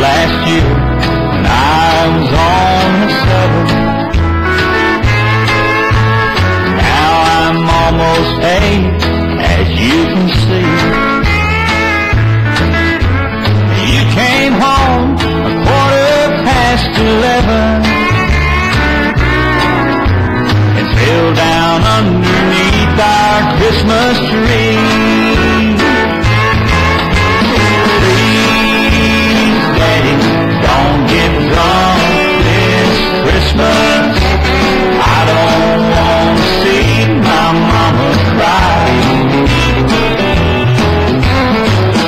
last year when I was on the 7. Now I'm almost 8, as you can see. You came home a 11:15 and fell down underneath our Christmas tree. Please, Daddy, don't get drunk this Christmas. I don't want to see my mama cry.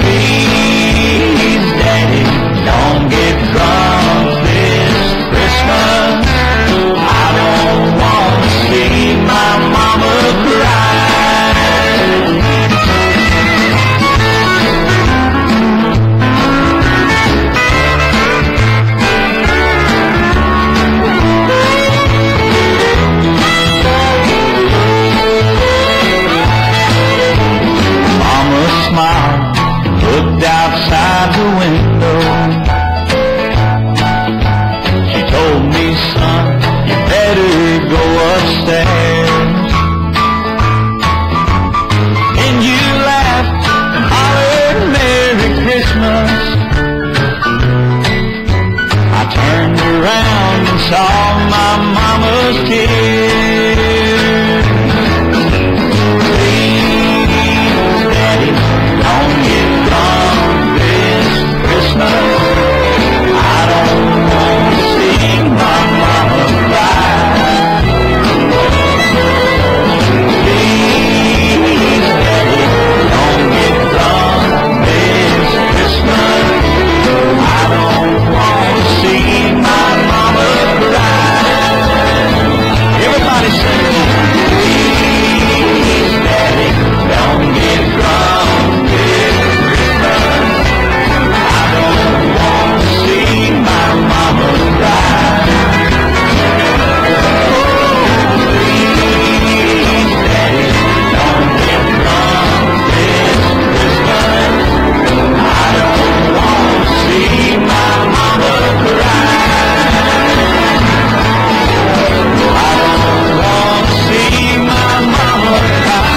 Please, Daddy, don't get drunk this Christmas. I don't want to see my mama cry. Mama smiled, looked outside the window. She told me, son, you better go upstairs. And you laughed and hollered Merry Christmas. I turned around and saw my mama's tears. Please, Daddy, don't get drunk this Christmas. I don't want to see my mama cry. Please, Daddy, don't get drunk this Christmas. I don't want to see my mama cry. Everybody sing. Please, Daddy, don't get drunk this Christmas. I don't want to see my mama cry. Please, Daddy, don't get drunk this Christmas. I don't want to see my mama cry. I don't want to see my mama cry.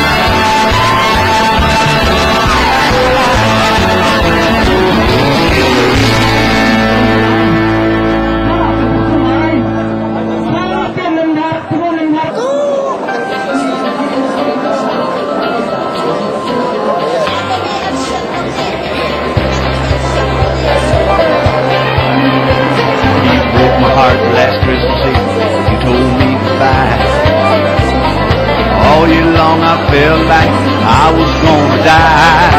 You broke my heart last Christmas Eve. You told me goodbye. All year long I felt like I was gonna die.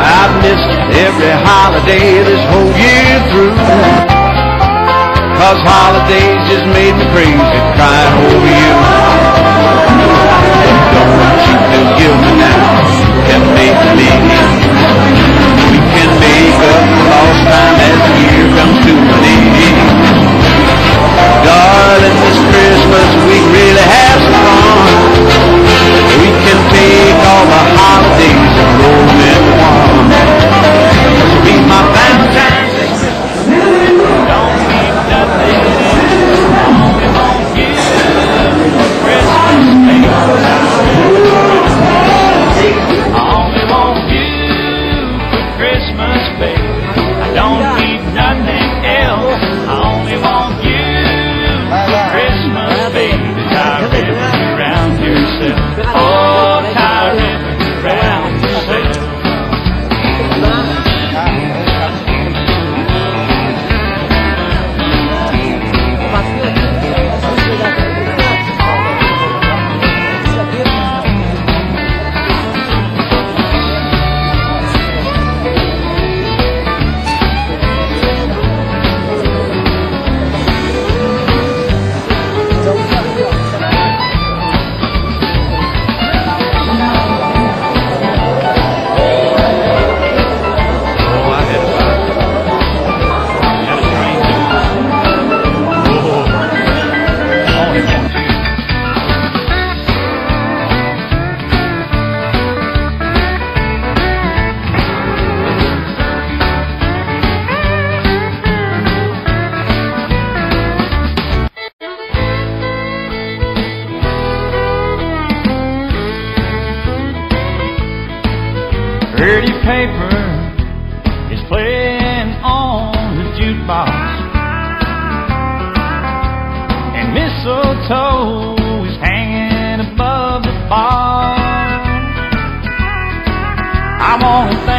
I've missed every holiday this whole year through, 'cause holidays just made me crazy crying over you. Don't you feel guilty now? You can make me. We can make up for lost time as the year comes to an end. Darling, this Christmas we can really have some fun. We can take all the holidays and roll them in one. This will be my Valentine's Day Christmas. Don't need nothing else. I only want you for Christmas, baby. I only want you for Christmas, baby. I don't need nothing else. I only want you for Christmas, baby. Tired of living around yourself. Oh, tired of living around yourself. long and